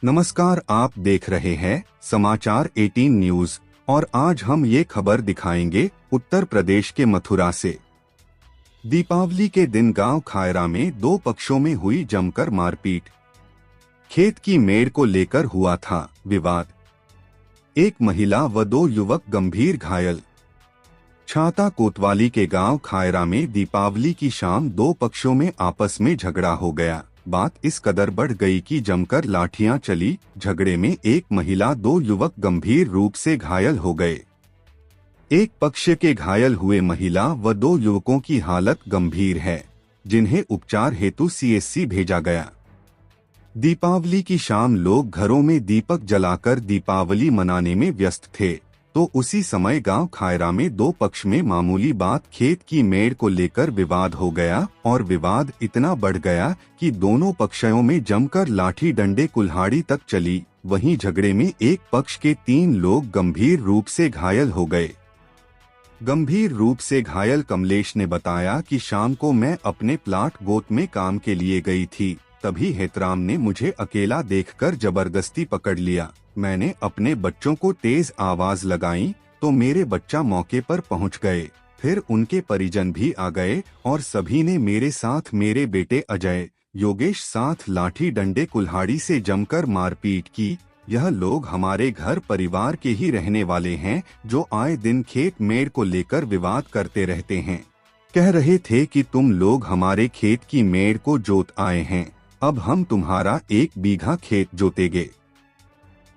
नमस्कार, आप देख रहे हैं समाचार 18 न्यूज और आज हम ये खबर दिखाएंगे उत्तर प्रदेश के मथुरा से। दीपावली के दिन गांव खायरा में दो पक्षों में हुई जमकर मारपीट। खेत की मेड़ को लेकर हुआ था विवाद। एक महिला व दो युवक गंभीर घायल। छाता कोतवाली के गांव खायरा में दीपावली की शाम दो पक्षों में आपस में झगड़ा हो गया। बात इस कदर बढ़ गई कि जमकर लाठियां चली। झगड़े में एक महिला दो युवक गंभीर रूप से घायल हो गए। एक पक्ष के घायल हुए महिला व दो युवकों की हालत गंभीर है, जिन्हें उपचार हेतु CSC भेजा गया। दीपावली की शाम लोग घरों में दीपक जलाकर दीपावली मनाने में व्यस्त थे, तो उसी समय गांव खायरा में दो पक्ष में मामूली बात खेत की मेड़ को लेकर विवाद हो गया और विवाद इतना बढ़ गया कि दोनों पक्षों में जमकर लाठी डंडे कुल्हाड़ी तक चली। वहीं झगड़े में एक पक्ष के 3 लोग गंभीर रूप से घायल हो गए। गंभीर रूप से घायल कमलेश ने बताया कि शाम को मैं अपने प्लाट गोत में काम के लिए गई थी, तभी हेतराम ने मुझे अकेला देखकर जबरदस्ती पकड़ लिया। मैंने अपने बच्चों को तेज आवाज लगाई तो मेरे बच्चा मौके पर पहुंच गए। फिर उनके परिजन भी आ गए और सभी ने मेरे साथ मेरे बेटे अजय, योगेश साथ लाठी डंडे कुल्हाड़ी से जमकर मारपीट की। यह लोग हमारे घर परिवार के ही रहने वाले हैं, जो आए दिन खेत मेड़ को लेकर विवाद करते रहते हैं। कह रहे थे कि तुम लोग हमारे खेत की मेड़ को जोत आए हैं, अब हम तुम्हारा 1 बीघा खेत जोतेंगे।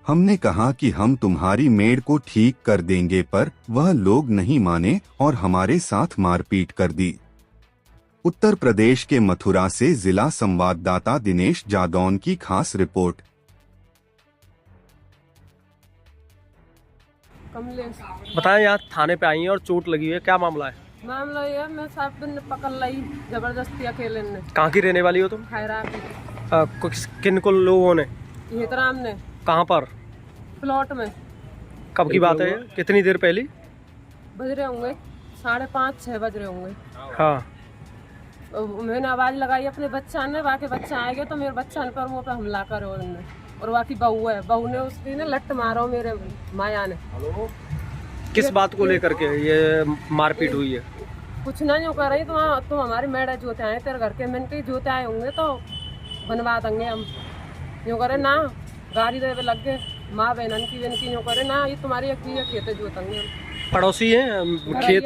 हमने कहा कि हम तुम्हारी मेड़ को ठीक कर देंगे, पर वह लोग नहीं माने और हमारे साथ मारपीट कर दी। उत्तर प्रदेश के मथुरा से जिला संवाददाता दिनेश जादौन की खास रिपोर्ट। बताएं, यहाँ थाने पे आई हैं और चोट लगी है, क्या मामला है? मामला ये है, मैं साहब ने पकड़ लाई जबरदस्ती अकेले ने। कहाँ की रहने वाली हो तुम? खायरा की। किन को लोगों ने? हेतराम ने। कहाँ पर? प्लॉट में। कब की बात है? कितनी देर पहले? बज रहे होंगे 5:30-6 बज रहे होंगे। हाँ। मैंने आवाज लगाई अपने बच्चा ने, वाके बच्चा आएगा तो मेरे बच्चा पर मुँह पे हमला करो उन्होंने, और वाकी बहू है, बहू ने उसकी ने लट मारो मेरे माया ने। किस बात को लेकर के ये मारपीट हुई है? कुछ ना जो कर रही तुम हमारी मेढ़े जोते आए, तेरे घर के मैंने जोते आए होंगे तो बनवा देंगे हम। यूँ करे ना, गाड़ी देवे लग गए, माँ बहन की यूँ करे ना, ये तुम्हारी एक खेत जोतेंगे हम। पड़ोसी हैं खेत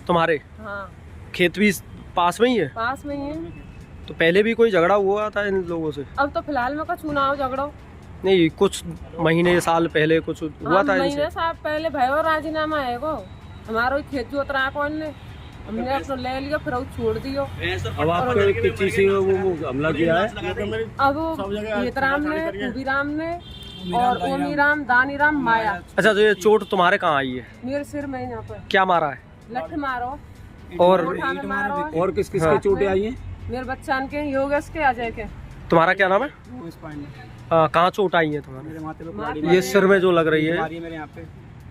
तुम्हारे? हाँ। खेत भी पास में ही है? पास में ही है। तो पहले भी कोई झगड़ा हुआ था इन लोगों से? अब तो फिलहाल में कुछ ना हो झगड़ो नहीं, कुछ महीने साल पहले कुछ हुआ था इनसे? महीने साहब पहले भयो राजीनामा है वो, हमारा खेत जोत रहा कौन ने, हमने अपना ले लिया फिर छोड़ दियो। अब आपको किस चीज से वो हमला किया है? अब हेतराम ने, खूबीराम ने और ओमीराम, दानीराम, माया। अच्छा, तो ये चोट तुम्हारे कहाँ आई है? मेरे सिर में यहाँ पर। क्या मारा है? लठ मारो और किस किस के चोटें आई हैं? मेरे बच्चा के, योगेश के, अजय के। तुम्हारा क्या नाम है? कहाँ चोट आई है तुम्हारे? ये सिर में जो लग रही है?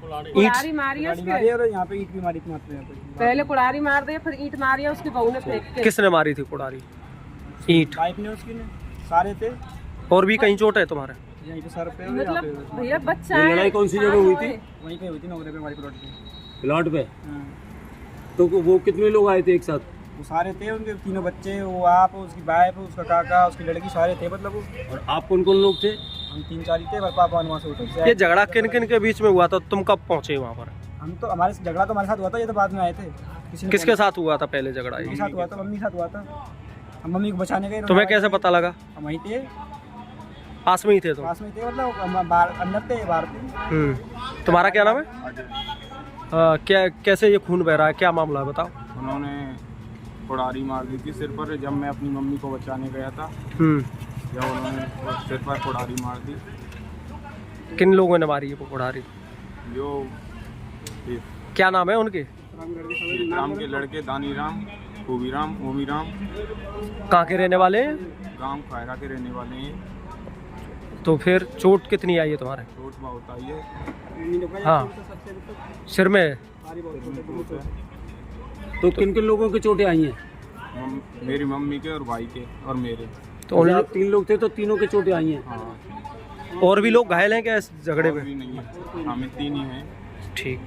कुड़ारी मारी है उसके, यहाँ पे ईंट भी मारी थी। पहले कुड़ारी मार दी, फिर ईंट मारी है उसकी बहू ने फेंक के। किसने मारी थी कुड़ारी? ईंट वाइफ ने उसकी ने, सारे थे। और भी कहीं चोट है तुम्हारे? यहीं पे सर पे, मतलब भैया बच्चा है। लड़ाई कौन सी जगह हुई थी? वहीं पे हुई थी, नौकरी पे, हमारी प्लॉट पे। तो वो कितने लोग आए थे एक साथ? वो सारे थे, उनके 3 बच्चे, वो आप, उसकी वाइफ, उसका काका, उसकी लड़की, सारे थे मतलब वो। और आप कौन कौन लोग थे? हम 3-4 ही थे, पर पापा वहाँ से उठे। ये झगड़ा किन किन के बीच में हुआ था? तुम कब पहुंचे वहाँ पर? हम तो हमारे झगड़ा तो हमारे साथ हुआ था, ये तो बाद में आए थे। किसके साथ हुआ था पहले झगड़ा? मम्मी के साथ हुआ था, मम्मी के साथ हुआ था। हम मम्मी को बचाने गए। तुम्हें कैसे पता लगा? हम वहीं थे, पास में ही थे तुम? पास में थे, मतलब हम अंदर थे, बाहर थे। तुम्हारा क्या नाम है? क्या, कैसे ये खून बह रहा है, क्या मामला है बताओ? उन्होंने कुड़ारी मार दी थी सिर पर, जब मैं अपनी मम्मी को बचाने गया था, जब उन्होंने सिर पर कुड़ारी मार दी। किन लोगों ने मारी है वो कुड़ारी? जो क्या नाम है उनके? राम के लड़के दानीराम, खूबीराम, ओमीराम। कहाँ के रहने वाले हैं? गांव खायरा के रहने वाले हैं। तो फिर चोट कितनी आई है तुम्हारे? चोट बहुत आई है। हाँ, सिर में। तो किन किन लोगों की चोटें आई हैं? मेरी मम्मी के और भाई के और मेरे। तो 3 लोग थे, तो तीनों के चोटें आई हैं? हाँ। और भी लोग घायल हैं क्या इस झगड़े और में? भी नहीं है, हम 3 ही हैं। ठीक।